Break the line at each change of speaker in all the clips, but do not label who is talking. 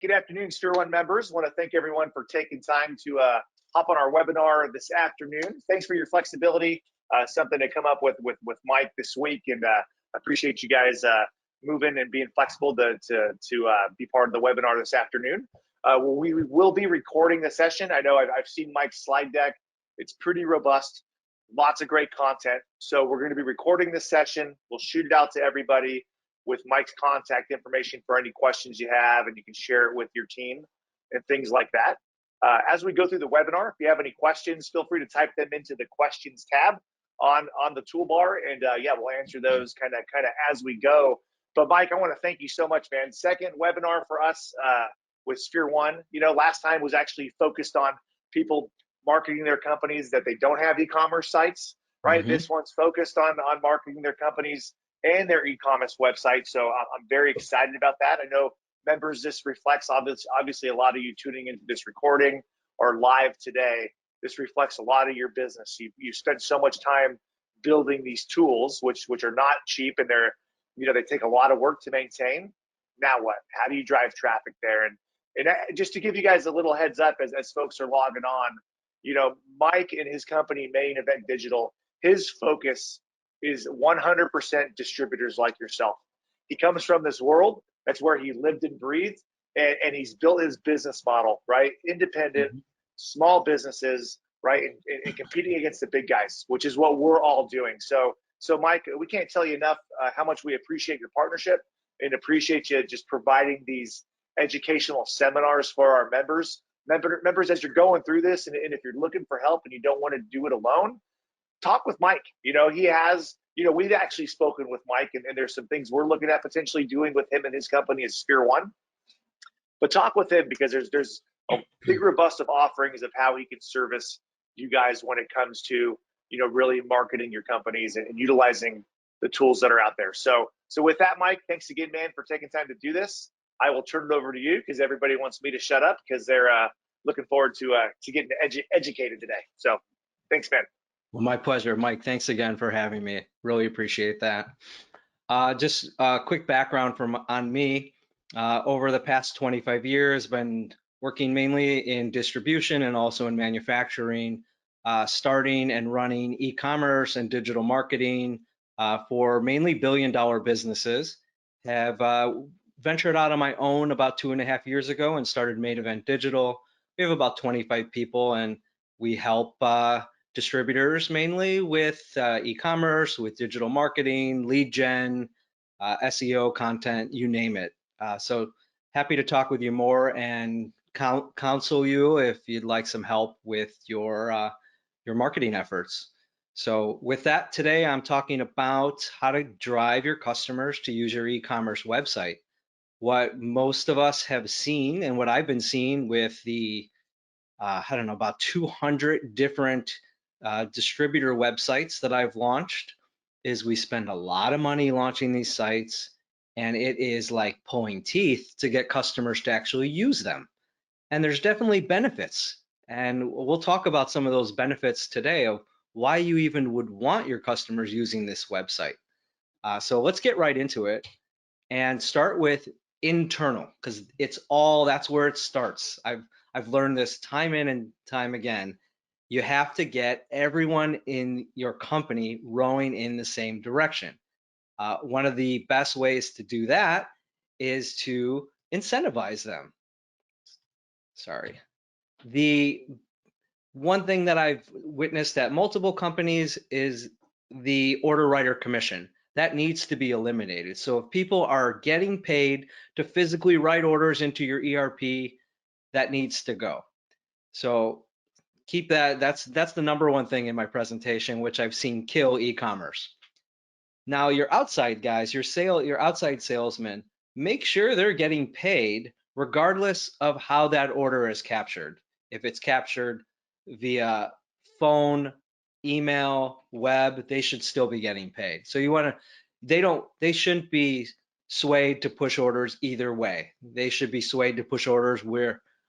Good afternoon, Sphere One members. Want to thank everyone for taking time to hop on our webinar this afternoon. Thanks for your flexibility. Something to come up with Mike this week, and I appreciate you guys moving and being flexible to be part of the webinar this afternoon. We will be recording the session. I know I've seen Mike's slide deck. It's pretty robust, lots of great content. So we're going to be recording this session. We'll shoot it out to everybody with Mike's contact information for any questions you have, and you can share it with your team and things like that. As we go through the webinar, if you have any questions, feel free to type them into the questions tab on the toolbar, and yeah, we'll answer those kind of as we go. But Mike, I want to thank you so much, man. Second webinar for us with Sphere One. You know, last time was actually focused on people marketing their companies that they don't have e-commerce sites, right? This one's focused on marketing their companies and their e-commerce website. So I'm very excited about that. I know members, this reflects obviously a lot of you tuning into this recording or live today. This reflects a lot of your business. You spent so much time building these tools, which are not cheap, and they take a lot of work to maintain. Now what? How do you drive traffic there? And just to give you guys a little heads up as folks are logging on, Mike and his company, Main Event Digital, his focus is 100% distributors like yourself. He comes from this world. That's where he lived and breathed, and he's built his business model, right? Independent, small businesses, right? And competing against the big guys, which is what we're all doing. So Mike, we can't tell you enough how much we appreciate your partnership and appreciate you just providing these educational seminars for our members. Members, as you're going through this, and if you're looking for help and you don't want to do it alone, talk with Mike. He has, we've actually spoken with Mike, and there's some things we're looking at potentially doing with him and his company as Sphere One. But talk with him, because there's a big robust of offerings of how he can service you guys when it comes to, really marketing your companies and utilizing the tools that are out there. So with that, Mike, thanks again, man, for taking time to do this. I will turn it over to you, because everybody wants me to shut up because they're looking forward to getting educated today. So thanks, man.
Well, my pleasure, Mike. Thanks again for having me. Really appreciate that. Just a quick background on me. Over the past 25 years, been working mainly in distribution and also in manufacturing, starting and running e-commerce and digital marketing for mainly billion-dollar businesses. Have ventured out on my own about 2.5 years ago and started Main Event Digital. We have about 25 people, and we help distributors mainly with e-commerce, with digital marketing, lead gen, SEO content, you name it. So happy to talk with you more and counsel you if you'd like some help with your marketing efforts. So with that, today I'm talking about how to drive your customers to use your e-commerce website. What most of us have seen, and what I've been seeing with the about 200 different distributor websites that I've launched, is we spend a lot of money launching these sites, and it is like pulling teeth to get customers to actually use them. And there's definitely benefits, and we'll talk about some of those benefits today of why you even would want your customers using this website. So let's get right into it and start with internal, because that's where it starts. I've learned this time in and time again. You have to get everyone in your company rowing in the same direction. One of the best ways to do that is to incentivize them. Sorry. The one thing that I've witnessed at multiple companies is the order writer commission. That needs to be eliminated. So if people are getting paid to physically write orders into your ERP, that needs to go. So keep that. That's the number one thing in my presentation, which I've seen kill e-commerce. Now, your outside guys, your outside salesmen, make sure they're getting paid regardless of how that order is captured. If it's captured via phone, email, web, they should still be getting paid. So they shouldn't be swayed to push orders either way. They should be swayed to push orders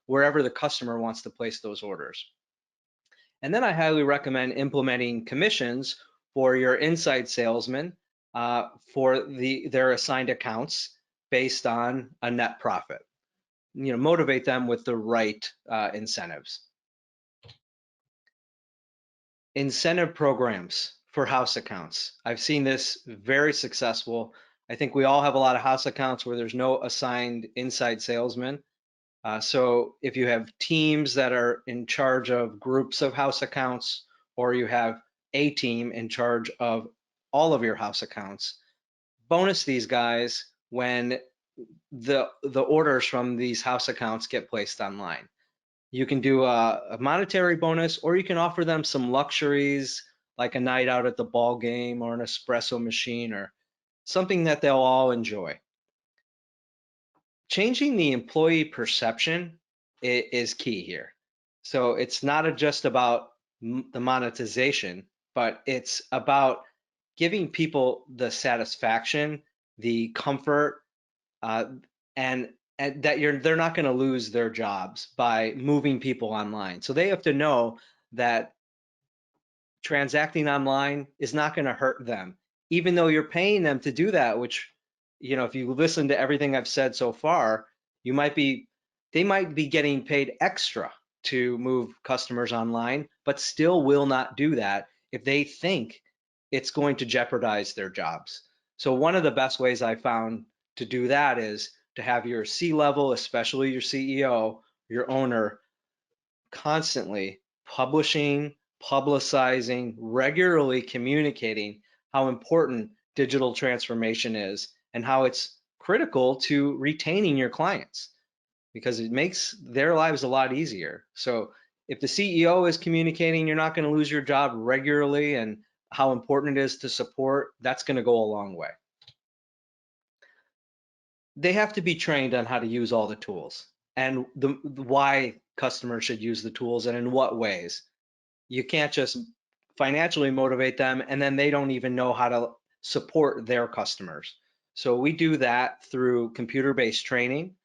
wherever the customer wants to place those orders. And then I highly recommend implementing commissions for your inside salesmen for their assigned accounts based on a net profit. motivate them with the right incentives. Incentive programs for house accounts. I've seen this very successful. I think we all have a lot of house accounts where there's no assigned inside salesman. So if you have teams that are in charge of groups of house accounts, or you have a team in charge of all of your house accounts, bonus these guys when the orders from these house accounts get placed online. You can do a monetary bonus, or you can offer them some luxuries like a night out at the ball game or an espresso machine or something that they'll all enjoy. Changing the employee perception is key here. So it's not just about the monetization, but it's about giving people the satisfaction, the comfort, uh, and that they're not going to lose their jobs by moving people online. So they have to know that transacting online is not going to hurt them, even though you're paying them to do that, which, if you listen to everything I've said so far, they might be getting paid extra to move customers online, but still will not do that if they think it's going to jeopardize their jobs. So one of the best ways I found to do that is to have your C-level, especially your CEO, your owner, constantly publicizing, regularly communicating how important digital transformation is and how it's critical to retaining your clients, because it makes their lives a lot easier. So if the CEO is communicating you're not going to lose your job regularly and how important it is to support, that's going to go a long way. They have to be trained on how to use all the tools and why customers should use the tools and in what ways. You can't just financially motivate them and then they don't even know how to support their customers. So we do that through computer-based training.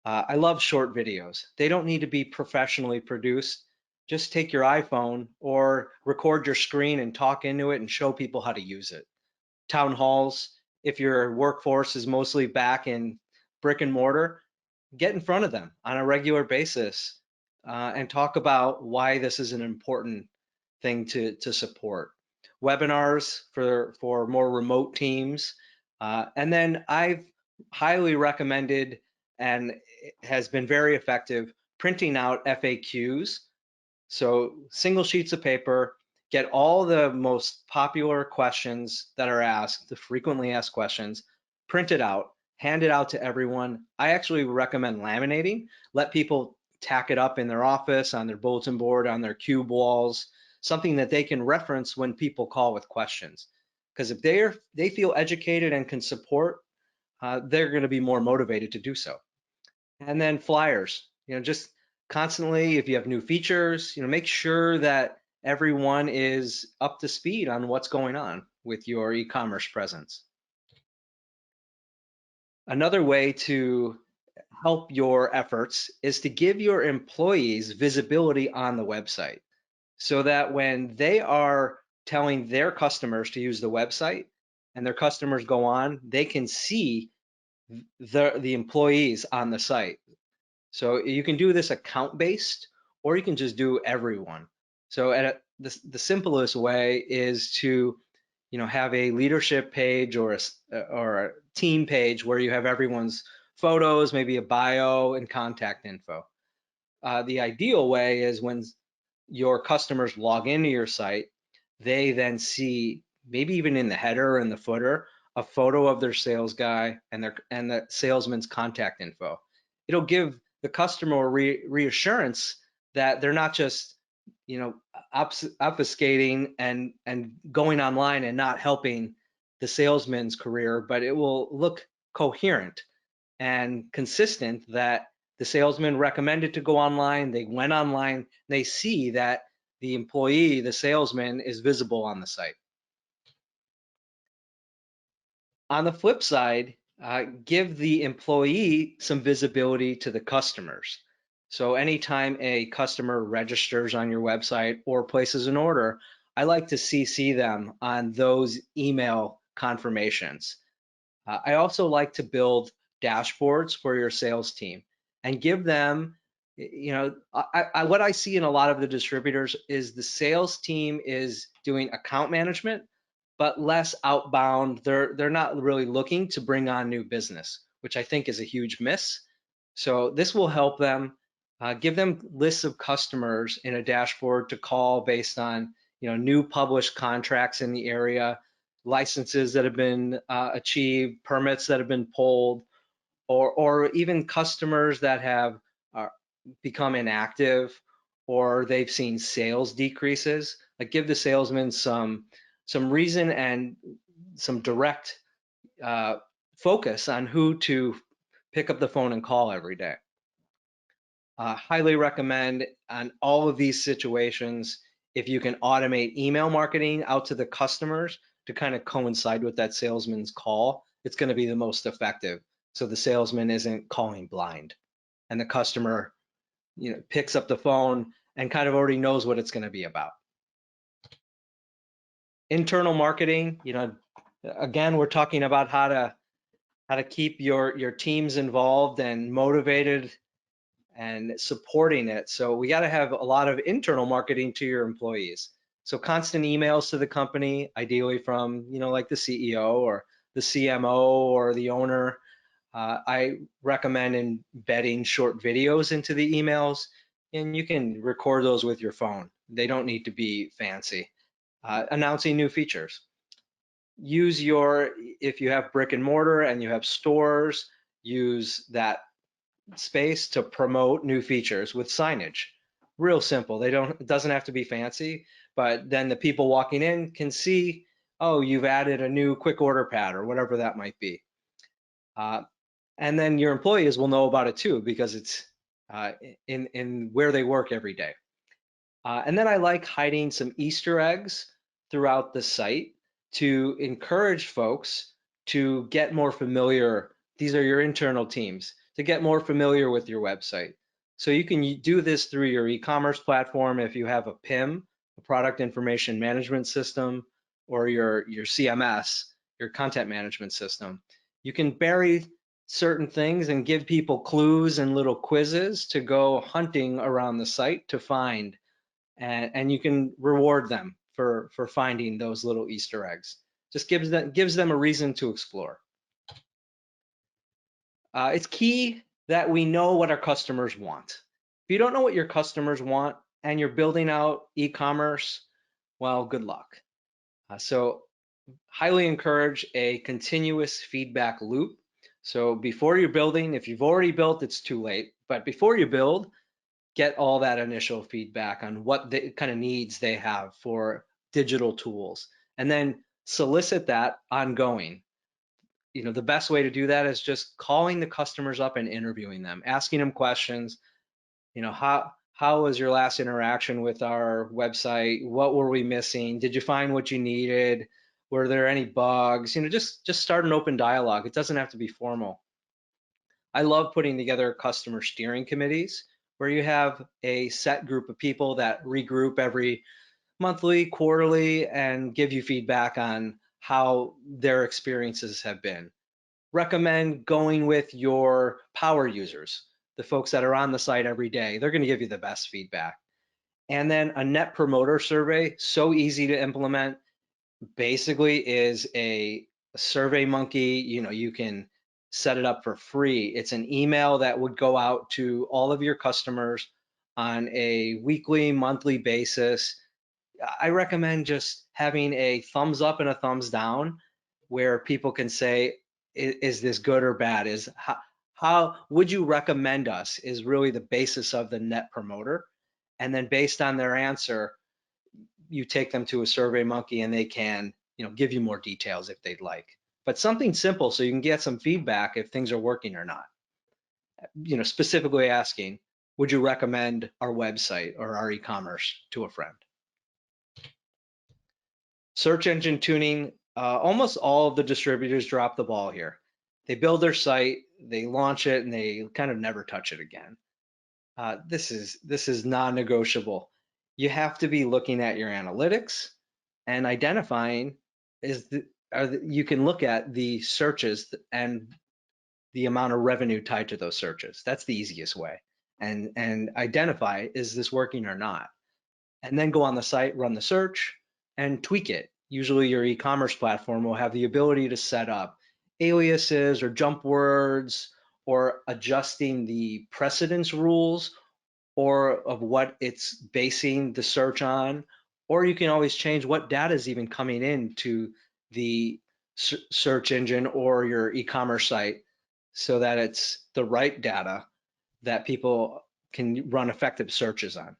I love short videos. They don't need to be professionally produced. Just take your iPhone or record your screen and talk into it and show people how to use it. Town halls, if your workforce is mostly back in brick and mortar, get in front of them on a regular basis and talk about why this is an important thing to support. Webinars for more remote teams. And then I've highly recommended, and it has been very effective, printing out FAQs. So single sheets of paper, get all the most popular questions that are asked, the frequently asked questions, print it out, hand it out to everyone. I actually recommend laminating. Let people tack it up in their office, on their bulletin board, on their cube walls, something that they can reference when people call with questions. Because if they feel educated and can support, they're going to be more motivated to do so. And then flyers, just constantly, if you have new features, make sure that everyone is up to speed on what's going on with your e-commerce presence. Another way to help your efforts is to give your employees visibility on the website, so that when they are telling their customers to use the website and their customers go on, they can see the employees on the site. So you can do this account based, or you can just do everyone. So the simplest way is to have a leadership page or a team page where you have everyone's photos, maybe a bio and contact info. The ideal way is when your customers log into your site, they then see, maybe even in the header and the footer, a photo of their sales guy and the salesman's contact info. It'll give the customer reassurance that they're not just obfuscating and going online and not helping the salesman's career, but it will look coherent and consistent that the salesman recommended to go online, they went online, they see that the employee, the salesman, is visible on the site. On the flip side, give the employee some visibility to the customers. So anytime a customer registers on your website or places an order, I like to CC them on those email confirmations. I also like to build dashboards for your sales team. and give them, what I see in a lot of the distributors is the sales team is doing account management, but less outbound. They're not really looking to bring on new business, which I think is a huge miss. So this will help them, give them lists of customers in a dashboard to call based on, new published contracts in the area, licenses that have been achieved, permits that have been pulled, or even customers that have become inactive, or they've seen sales decreases. Like, give the salesman some reason and some direct focus on who to pick up the phone and call every day. Highly recommend on all of these situations, if you can automate email marketing out to the customers to kind of coincide with that salesman's call, it's going to be the most effective. So the salesman isn't calling blind, and the customer, picks up the phone and kind of already knows what it's going to be about. Internal marketing, again, we're talking about how to keep your teams involved and motivated and supporting it. So we got to have a lot of internal marketing to your employees. So constant emails to the company, ideally from, like the CEO or the CMO or the owner. I recommend embedding short videos into the emails, and you can record those with your phone. They don't need to be fancy. Announcing new features. If you have brick and mortar and you have stores, use that space to promote new features with signage. Real simple. It doesn't have to be fancy, but then the people walking in can see, oh, you've added a new quick order pad or whatever that might be. And then your employees will know about it too, because it's in where they work every day. And then I like hiding some Easter eggs throughout the site to encourage folks to get more familiar. These are your internal teams, to get more familiar with your website. So you can do this through your e-commerce platform if you have a PIM, a product information management system, or your CMS, your content management system. You can bury certain things and give people clues and little quizzes to go hunting around the site to find, and you can reward them for finding those little Easter eggs. Just gives them a reason to explore. It's key that we know what our customers want. If you don't know what your customers want and you're building out e-commerce, well, good luck. So highly encourage a continuous feedback loop. So before you're building, if you've already built, it's too late. But before you build, get all that initial feedback on what the kind of needs they have for digital tools, and then solicit that ongoing. The best way to do that is just calling the customers up and interviewing them, asking them questions. How was your last interaction with our website? What were we missing? Did you find what you needed? Were there any bugs? Just start an open dialogue. It doesn't have to be formal. I love putting together customer steering committees where you have a set group of people that regroup every monthly, quarterly, and give you feedback on how their experiences have been. Recommend going with your power users, the folks that are on the site every day. They're going to give you the best feedback. And then a net promoter survey, so easy to implement. Basically is a survey monkey. You can set it up for free. It's an email that would go out to all of your customers on a weekly, monthly basis. I recommend just having a thumbs up and a thumbs down, where people can say, is this good or bad? Is how would you recommend us, is really the basis of the net promoter. And then based on their answer, you take them to a survey monkey and they can, give you more details if they'd like. But something simple so you can get some feedback if things are working or not. Specifically asking, would you recommend our website or our e-commerce to a friend? Search engine tuning, almost all of the distributors drop the ball here. They build their site, they launch it, and they kind of never touch it again. This is non-negotiable. You have to be looking at your analytics and identifying you can look at the searches and the amount of revenue tied to those searches. That's the easiest way. And identify, is this working or not? And then go on the site, run the search, and tweak it. Usually your e-commerce platform will have the ability to set up aliases or jump words, or adjusting the precedence rules or of what it's basing the search on. Or you can always change what data is even coming into the search engine or your e-commerce site so that it's the right data that people can run effective searches on.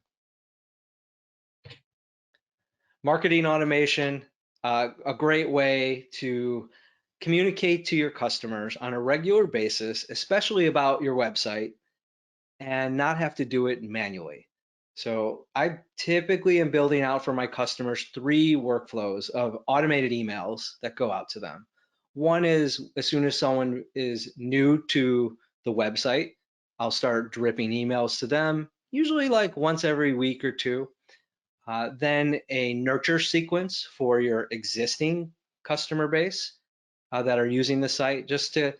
Marketing automation, a great way to communicate to your customers on a regular basis, especially about your website, and not have to do it manually. So I typically am building out for my customers 3 workflows of automated emails that go out to them. One is, as soon as someone is new to the website, I'll start dripping emails to them, usually like once every week or 2. Then a nurture sequence for your existing customer base that are using the site, just to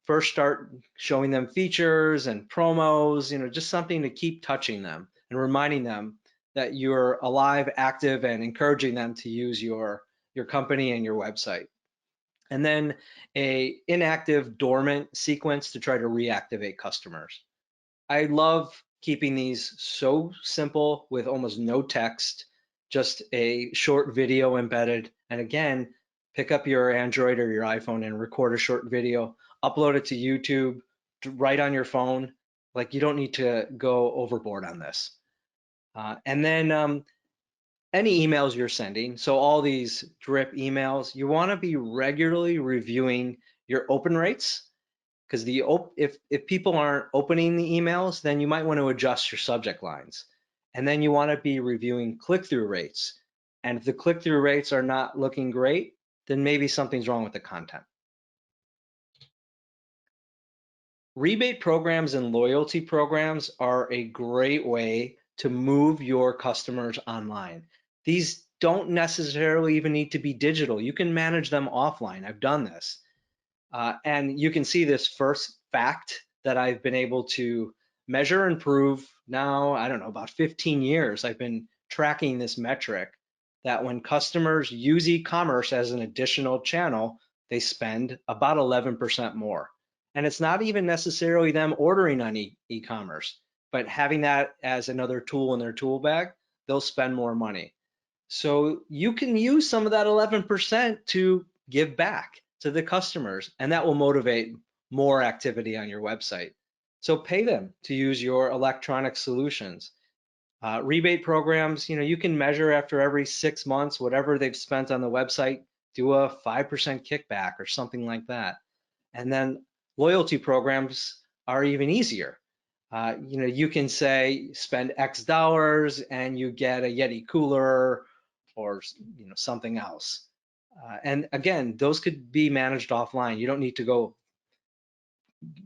first start showing them features and promos, just something to keep touching them and reminding them that you're alive, active, and encouraging them to use your company and your website. And then a inactive dormant sequence to try to reactivate customers. I love keeping these so simple with almost no text, just a short video embedded. And again, pick up your Android or your iPhone and record a short video, upload it to YouTube, right on your phone. Like, you don't need to go overboard on this. And then any emails you're sending, so all these drip emails, you want to be regularly reviewing your open rates, because if people aren't opening the emails, then you might want to adjust your subject lines. And then you want to be reviewing click-through rates. And if the click-through rates are not looking great, then maybe something's wrong with the content. Rebate programs and loyalty programs are a great way to move your customers online. These don't necessarily even need to be digital. You can manage them offline. I've done this. And you can see this first fact that I've been able to measure and prove now, I don't know, about 15 years. I've been tracking this metric that when customers use e-commerce as an additional channel, they spend about 11% more. And it's not even necessarily them ordering on e-commerce, but having that as another tool in their tool bag, they'll spend more money. So you can use some of that 11% to give back to the customers, and that will motivate more activity on your website. So pay them to use your electronic solutions. Rebate programs, you can measure after every 6 months, whatever they've spent on the website, do a 5% kickback or something like that. And then loyalty programs are even easier. You can say spend X dollars and you get a Yeti cooler or something else. And again, those could be managed offline. You don't need to go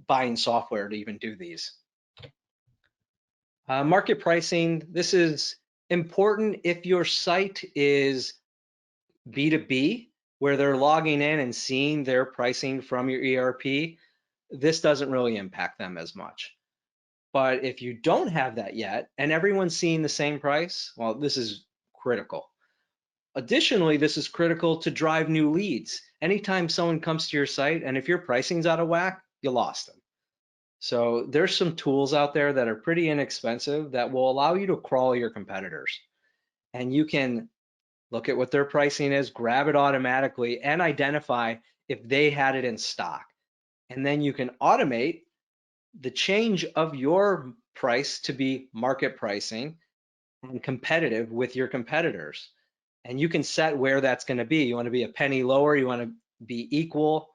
buying software to even do these. Market pricing, this is important if your site is B2B, where they're logging in and seeing their pricing from your ERP. This doesn't really impact them as much. But if you don't have that yet and everyone's seeing the same price, well, this is critical. Additionally, this is critical to drive new leads. Anytime someone comes to your site and if your pricing's out of whack, you lost them. So there's some tools out there that are pretty inexpensive that will allow you to crawl your competitors. And you can look at what their pricing is, grab it automatically, and identify if they had it in stock. And then you can automate the change of your price to be market pricing and competitive with your competitors. And you can set where that's going to be. You want to be a penny lower, you want to be equal,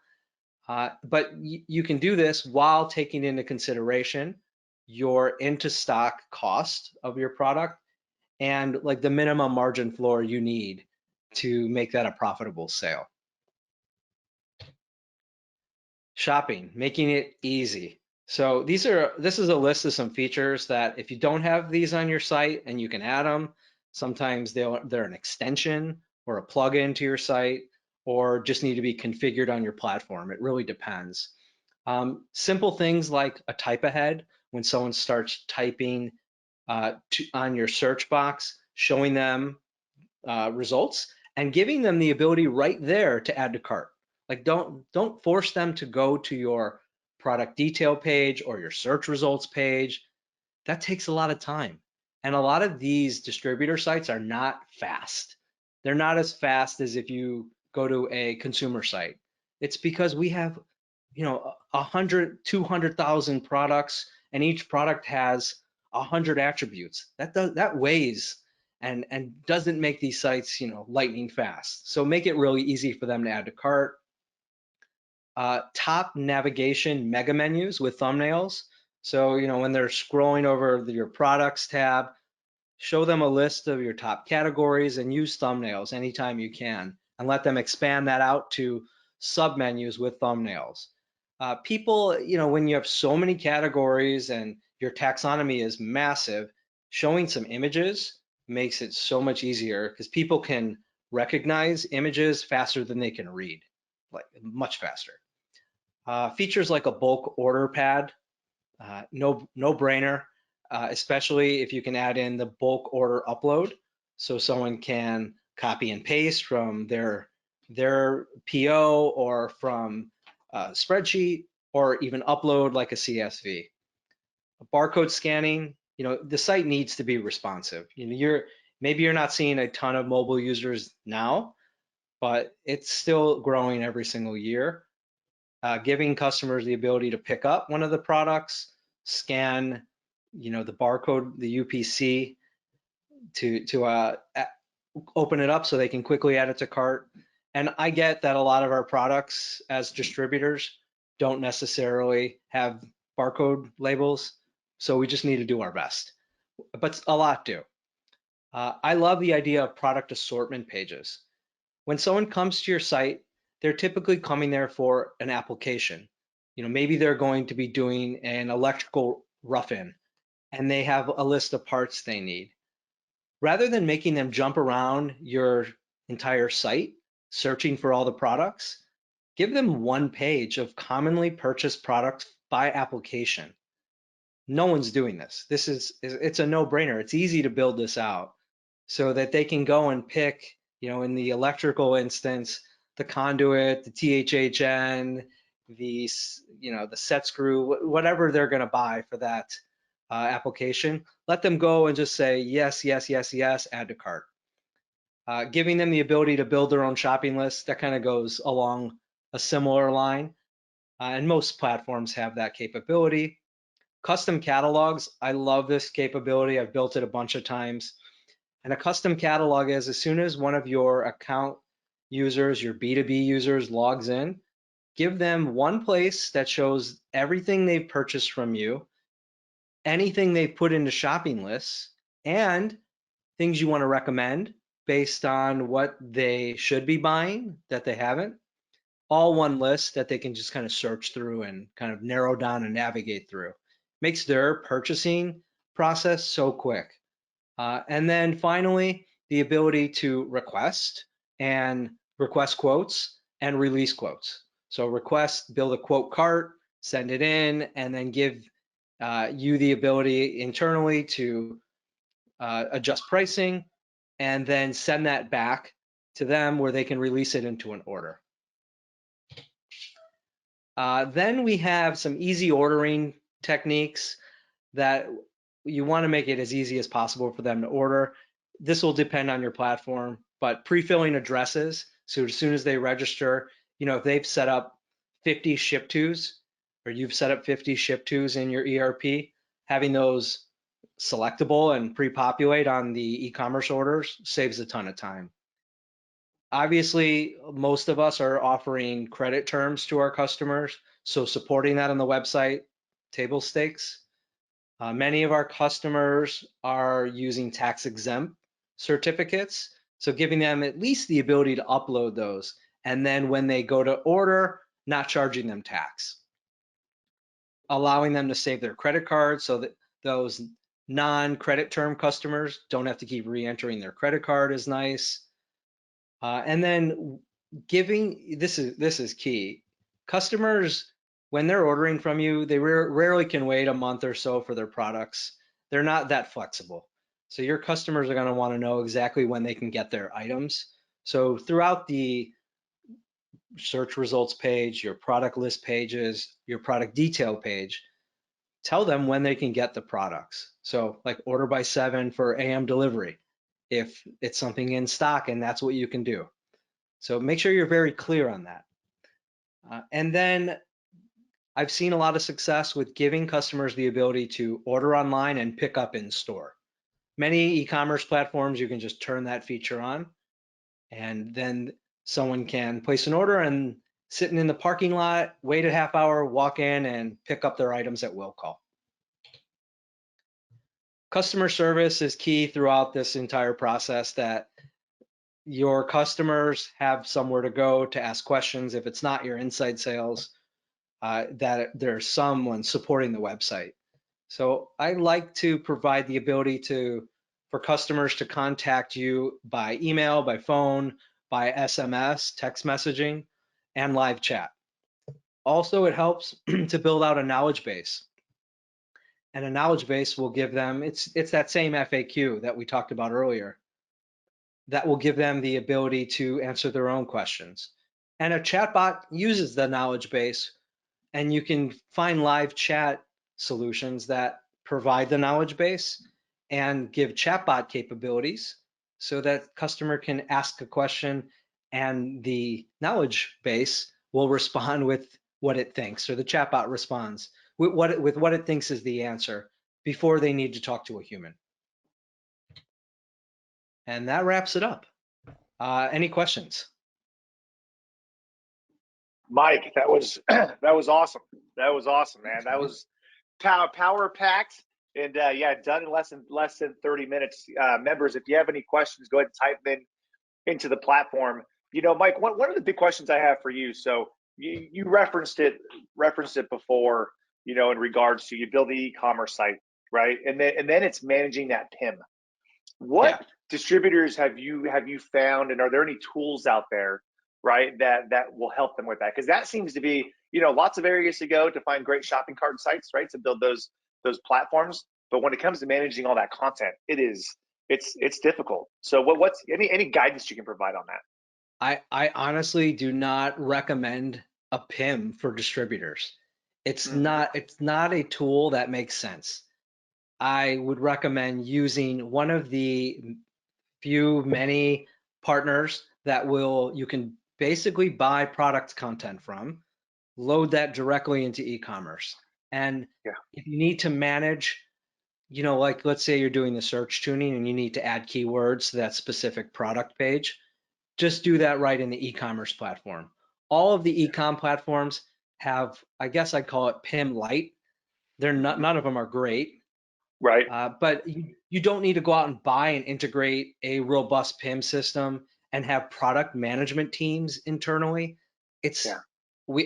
but you can do this while taking into consideration your into stock cost of your product and like the minimum margin floor you need to make that a profitable sale. Shopping, making it easy. So this is a list of some features that if you don't have these on your site and you can add them, sometimes they're an extension or a plugin to your site, or just need to be configured on your platform. It really depends. Simple things like a type ahead when someone starts typing on your search box, showing them results and giving them the ability right there to add to cart. Like don't force them to go to your product detail page or your search results page. That takes a lot of time. And a lot of these distributor sites are not fast. They're not as fast as if you go to a consumer site. It's because we have, 100, 200,000 products, and each product has 100 attributes. That weighs and doesn't make these sites, lightning fast. So make it really easy for them to add to cart. Top navigation mega menus with thumbnails. So, when they're scrolling over your products tab, show them a list of your top categories and use thumbnails anytime you can, and let them expand that out to submenus with thumbnails. People, when you have so many categories and your taxonomy is massive, showing some images makes it so much easier because people can recognize images faster than they can read, like much faster. Features like a bulk order pad, no brainer, especially if you can add in the bulk order upload, so someone can copy and paste from their PO or from a spreadsheet, or even upload like a CSV. Barcode scanning, the site needs to be responsive. Maybe you're not seeing a ton of mobile users now, but it's still growing every single year. Giving customers the ability to pick up one of the products, scan, the barcode, the UPC, to open it up so they can quickly add it to cart. And I get that a lot of our products as distributors don't necessarily have barcode labels, so we just need to do our best. But a lot do. I love the idea of product assortment pages. When someone comes to your site, they're typically coming there for an application. Maybe they're going to be doing an electrical rough-in, and they have a list of parts they need. Rather than making them jump around your entire site, searching for all the products, give them one page of commonly purchased products by application. No one's doing this. It's a no-brainer. It's easy to build this out so that they can go and pick, in the electrical instance, the conduit, the THHN, the set screw, whatever they're going to buy for that application. Let them go and just say yes, yes, yes, yes, add to cart. Giving them the ability to build their own shopping list, that kind of goes along a similar line. And most platforms have that capability. Custom catalogs, I love this capability. I've built it a bunch of times. And a custom catalog is as soon as one of your account users, your B2B users logs in, give them one place that shows everything they've purchased from you, anything they've put into shopping lists, and things you want to recommend based on what they should be buying that they haven't. All one list that they can just kind of search through and kind of narrow down and navigate through. Makes their purchasing process so quick. And then finally, the ability to request quotes and release quotes. So request, build a quote cart, send it in, and then give you the ability internally to adjust pricing, and then send that back to them where they can release it into an order. Then we have some easy ordering techniques that you want to make it as easy as possible for them to order. This will depend on your platform, but pre-filling addresses. So as soon as they register, if they've set up 50 ship tos, or you've set up 50 ship tos in your ERP, having those selectable and pre-populate on the e-commerce orders saves a ton of time. Obviously, most of us are offering credit terms to our customers, so supporting that on the website, table stakes. Many of our customers are using tax exempt certificates, so giving them at least the ability to upload those, and then when they go to order, not charging them tax. Allowing them to save their credit card so that those non-credit term customers don't have to keep re-entering their credit card is nice. And then giving, this is key. Customers, when they're ordering from you, they rarely can wait a month or so for their products. They're not that flexible. So your customers are going to want to know exactly when they can get their items. So throughout the search results page, your product list pages, your product detail page, tell them when they can get the products. So like order by 7 for AM delivery, if it's something in stock and that's what you can do. So make sure you're very clear on that. And then I've seen a lot of success with giving customers the ability to order online and pick up in store. Many e-commerce platforms, you can just turn that feature on, and then someone can place an order and sitting in the parking lot, wait a half hour, walk in and pick up their items at will call. Customer service is key throughout this entire process, that your customers have somewhere to go to ask questions. If it's not your inside sales, that there's someone supporting the website. So I like to provide the ability for customers to contact you by email, by phone, by SMS, text messaging, and live chat. Also, it helps to build out a knowledge base. And a knowledge base will give them, it's that same FAQ that we talked about earlier, that will give them the ability to answer their own questions. And a chatbot uses the knowledge base, and you can find live chat solutions that provide the knowledge base and give chatbot capabilities so that customer can ask a question and the knowledge base will respond with what it thinks, or the chatbot responds with what it thinks is the answer before they need to talk to a human. And that wraps it up. Any questions?
Mike, that was that was awesome. That was awesome, man. That was power packed, and yeah, done in less than 30 minutes. Members, if you have any questions, go ahead and type them into the platform. You know, Mike, one of the big questions I have for you. So you referenced it before. You know, in regards to you build the e-commerce site, right? And then it's managing that PIM. What
Yeah.
distributors have you found, and are there any tools out there, right, that will help them with that? Because that seems to be, you know, lots of areas to go to find great shopping cart sites, right, to build those platforms. But when it comes to managing all that content, it's difficult. So what's any guidance you can provide on that?
I honestly do not recommend a PIM for distributors.
Mm-hmm.
It's not a tool that makes sense. I would recommend using one of the many partners that you can basically buy product content from, load that directly into e-commerce. And
Yeah.
if you need to manage, you know, like let's say you're doing the search tuning and you need to add keywords to that specific product page, just do that right in the e-commerce platform. All of the e-com platforms have, I guess I'd call it PIM light. They're not,
Mm-hmm.
none of them are great,
Right.
but you don't need to go out and buy and integrate a robust PIM system and have product management teams internally.
Yeah.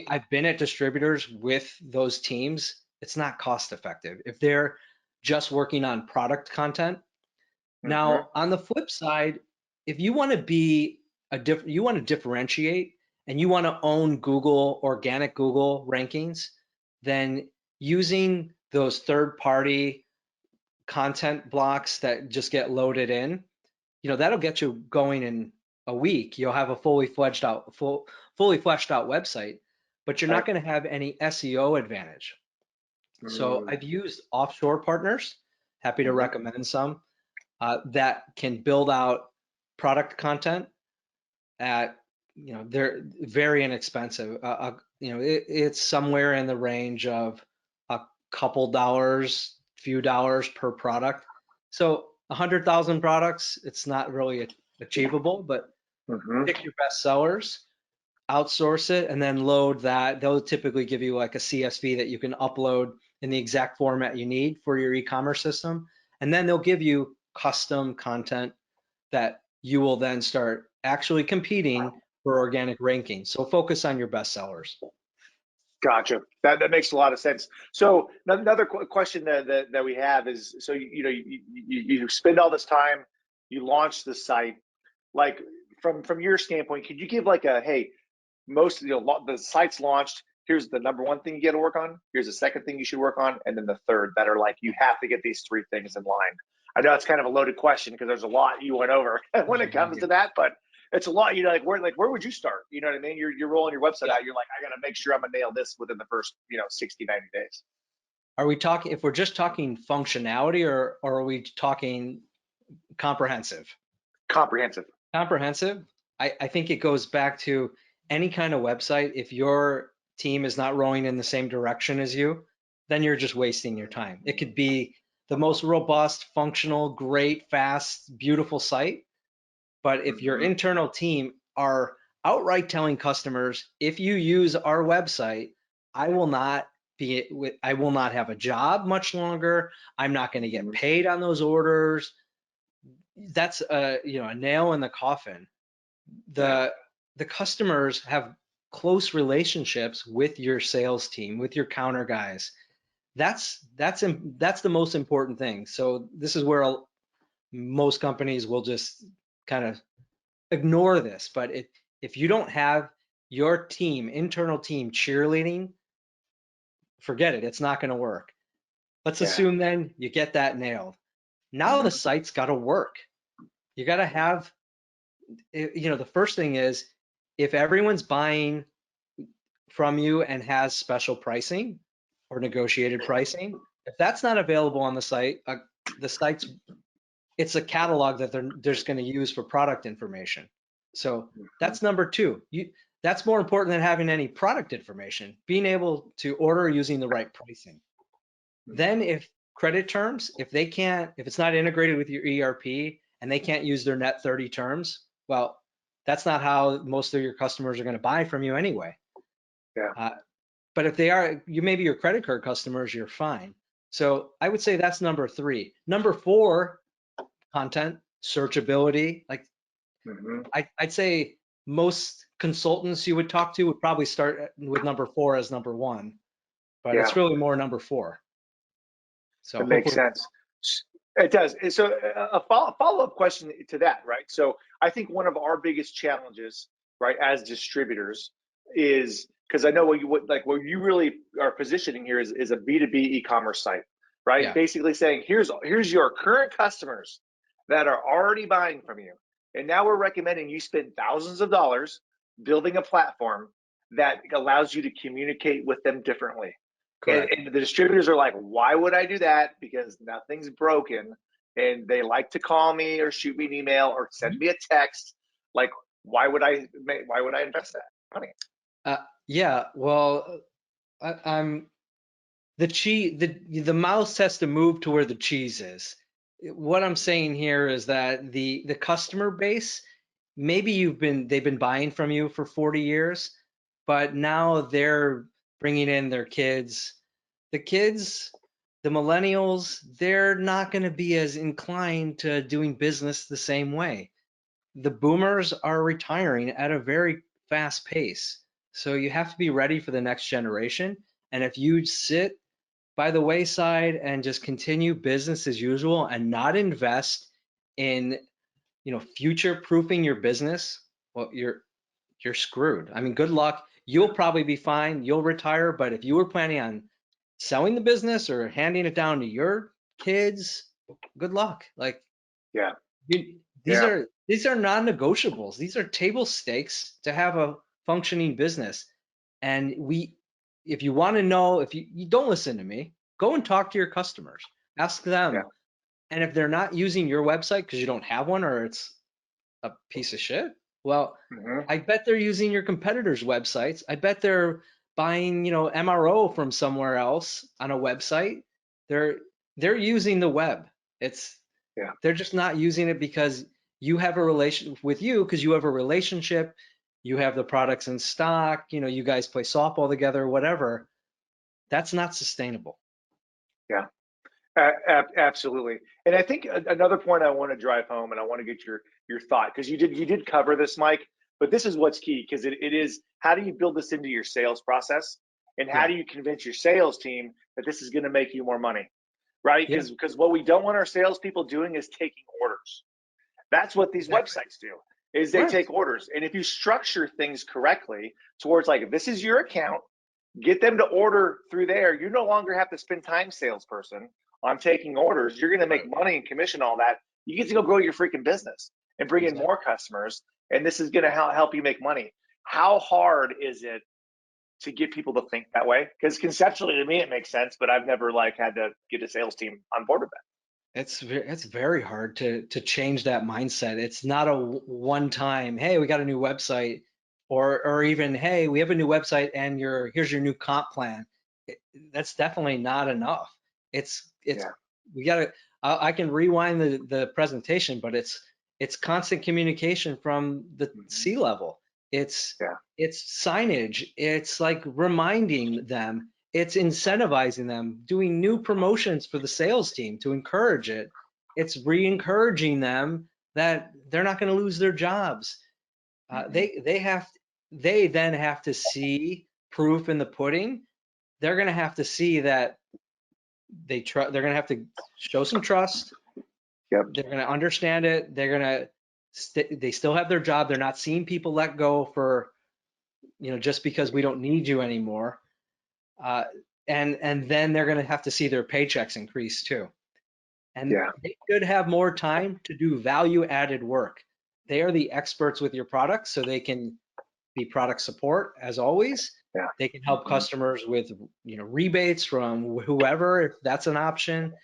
I've been at distributors with those teams. It's not cost effective if they're just working on product content.
Mm-hmm.
Now, on the flip side, if you want to be you want to differentiate and you want to own Google, organic Google rankings, then using those third-party content blocks that just get loaded in, you know, that'll get you going in a week. You'll have a fully fleshed out website, but you're
Right.
not going to have any SEO advantage. So
Mm-hmm.
I've used offshore partners, happy to recommend some, that can build out product content at, you know, they're very inexpensive. You know, it's somewhere in the range of a couple dollars, few dollars per product. So 100,000 products, it's not really achievable, but
Mm-hmm.
pick your best sellers, outsource it, and then load that. They'll typically give you like a CSV that you can upload in the exact format you need for your e-commerce system. And then they'll give you custom content that you will then start actually competing for organic ranking. So focus on your best sellers.
Gotcha. That makes a lot of sense. So another question that we have is, so you know, you spend all this time, you launch the site, like from your standpoint, could you give like a, hey, most of the site's launched, here's the number one thing you got to work on, here's the second thing you should work on, and then the third that are like, you have to get these three things in line. I know it's kind of a loaded question because there's a lot you went over when it comes to that, but it's a lot. Like where would you start? You know what I mean? You're rolling your website out. You're like, I got to make sure I'm gonna nail this within the first 60, 90 days.
Are we talking, if we're just talking functionality, or are we talking comprehensive?
Comprehensive.
Comprehensive. I think it goes back to any kind of website. If your team is not rowing in the same direction as you, then you're just wasting your time. It could be the most robust, functional, great, fast, beautiful site. But if your internal team are outright telling customers, if you use our website, I will not have a job much longer. I'm not going to get paid on those orders. That's a nail in the coffin. The customers have close relationships with your sales team, with your counter guys. That's the most important thing. So this is where most companies will just kind of ignore this. But if you don't have your team, internal team cheerleading, forget it. It's not going to work. Let's assume then you get that nailed. Now the site's got to work. You got to have, the first thing is, if everyone's buying from you and has special pricing or negotiated pricing, if that's not available on the site, it's a catalog that they're just going to use for product information. So that's number two. That's more important than having any product information, being able to order using the right pricing. Then if credit terms, if it's not integrated with your ERP and they can't use their net 30 terms, well, that's not how most of your customers are going to buy from you anyway. But if they are, maybe your credit card customers, you're fine. So I would say that's number three. Number four, content, searchability. Like I'd say most consultants you would talk to would probably start with number four as number one, but it's really more number four. So
it makes sense. It does. So a follow-up question to that, right? So I think one of our biggest challenges, right, as distributors is, because I know what you really are positioning here is a B2B e-commerce site, right?
Yeah.
Basically saying, here's your current customers that are already buying from you. And now we're recommending you spend thousands of dollars building a platform that allows you to communicate with them differently. And the distributors are like, why would I do that? Because nothing's broken. And they like to call me or shoot me an email or send me a text. Like, why would I invest that money?
Well, I'm the mouse has to move to where the cheese is. What I'm saying here is that the customer base, maybe they've been buying from you for 40 years, but now they're bringing in their kids. The kids, the millennials, they're not going to be as inclined to doing business the same way. The boomers are retiring at a very fast pace. So you have to be ready for the next generation. And if you sit by the wayside and just continue business as usual and not invest in, future proofing your business, well, you're screwed. I mean, good luck. You'll probably be fine. You'll retire. But if you were planning on selling the business or handing it down to your kids, good luck. Like, these are non-negotiables. These are table stakes to have a functioning business. And if you want to know, if you don't listen to me, go and talk to your customers. Ask them. And if they're not using your website because you don't have one or it's a piece of shit, well, I bet they're using your competitors' websites. I bet they're buying, MRO from somewhere else on a website. They're using the web. They're just not using it because you have a relation with you, because you have a relationship. You have the products in stock. You guys play softball together, whatever. That's not sustainable.
Yeah. Absolutely. And I think another point I want to drive home, and I want to get your thought, because you did cover this, Mike, but this is what's key, because it is, how do you build this into your sales process, and how do you convince your sales team that this is going to make you more money, right? Because what we don't want our salespeople doing is taking orders. That's what these websites do. is they
Right.
take orders. And if you structure things correctly towards like, if this is your account, get them to order through there. You no longer have to spend time, salesperson, on taking orders. You're going to make
Right.
money and commission all that. You get to go grow your freaking business and bring in
Exactly.
more customers. And this is going to help you make money. How hard is it to get people to think that way? Because conceptually, to me, it makes sense, but I've never like had to get a sales team on board with that.
It's very hard to change that mindset. It's not a one time, hey, we got a new website, or even, hey, we have a new website and here's your new comp plan. That's definitely not enough. It's
Yeah.
we gotta. I can rewind the presentation, but it's constant communication from the
Mm-hmm.
C level. It's
Yeah.
it's signage. It's like reminding them, it's incentivizing them, doing new promotions for the sales team to encourage it. It's re-encouraging them that they're not going to lose their jobs.
Mm-hmm.
They then have to see proof in the pudding. They're going to have to see that they're going to have to show some trust.
Yep.
They're going to understand it. They still have their job. They're not seeing people let go for, just because we don't need you anymore. Uh, and then they're going to have to see their paychecks increase too. And
Yeah.
they should have more time to do value added work. They are the experts with your product, so they can be product support as always.
Yeah.
They can help
Mm-hmm.
customers with rebates from whoever, if that's an option.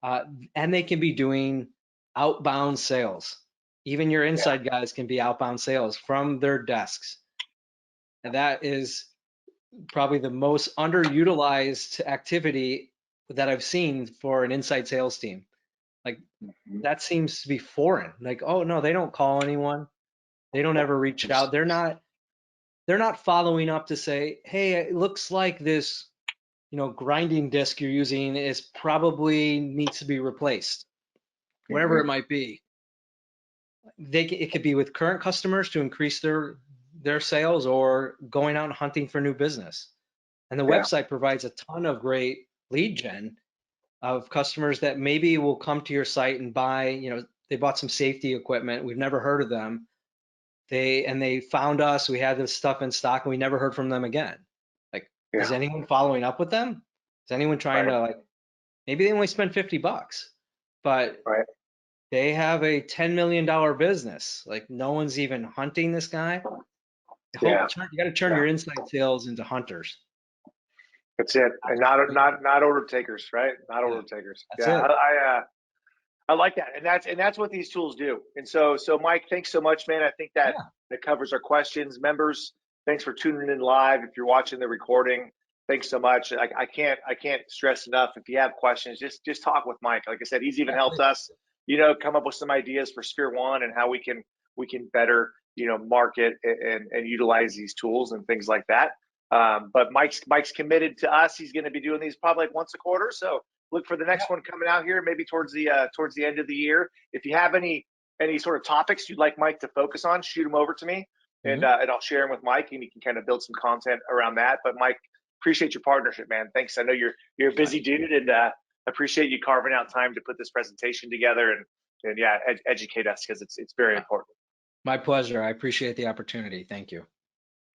And they can be doing outbound sales. Even your
Yeah.
inside guys can be outbound sales from their desks. And that is probably the most underutilized activity that I've seen for an inside sales team. Like,
Mm-hmm.
that seems to be foreign. Like, oh no, they don't call anyone. They don't ever reach out. They're not following up to say, hey, it looks like this, grinding disc you're using is probably needs to be replaced, whatever
Mm-hmm.
it might be. It could be with current customers to increase their sales, or going out and hunting for new business. And the
Yeah.
website provides a ton of great lead gen of customers that maybe will come to your site and buy, they bought some safety equipment. We've never heard of them. They found us, we had this stuff in stock, and we never heard from them again. Like, is
Yeah.
anyone following up with them? Is anyone trying
Right.
to, like, maybe they only spend $50, but
Right.
they have a $10 million business. Like, no one's even hunting this guy.
Yeah.
You got to turn
Yeah.
your inside sales into hunters.
That's it. And not order takers, right? Not
Yeah,
order takers.
that's
Yeah.
it.
I like that, and that's what these tools do. And so Mike, thanks so much, man. I think that
Yeah.
that covers our questions. Members, thanks for tuning in live. If you're watching the recording, thanks so much. I can't stress enough. If you have questions, just talk with Mike. Like I said, he's even
Yeah,
helped
please.
us, come up with some ideas for Sphere One and how we can better market and utilize these tools and things like that. But Mike's committed to us. He's going to be doing these probably like once a quarter. So look for the
Yeah.
next one coming out here, maybe towards the end of the year. If you have any sort of topics you'd like Mike to focus on, shoot them over to me, and
Mhm.
and I'll share them with Mike, and he can kind of build some content around that. But Mike, appreciate your partnership, man. Thanks. I know you're a busy dude, and appreciate you carving out time to put this presentation together and yeah, educate us, because it's very important.
My pleasure. I appreciate the opportunity. Thank you.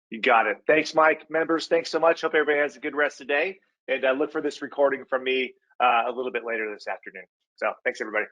You got it. Thanks, Mike. Members, thanks so much. Hope everybody has a good rest of the day, and look for this recording from me a little bit later this afternoon. So thanks, everybody.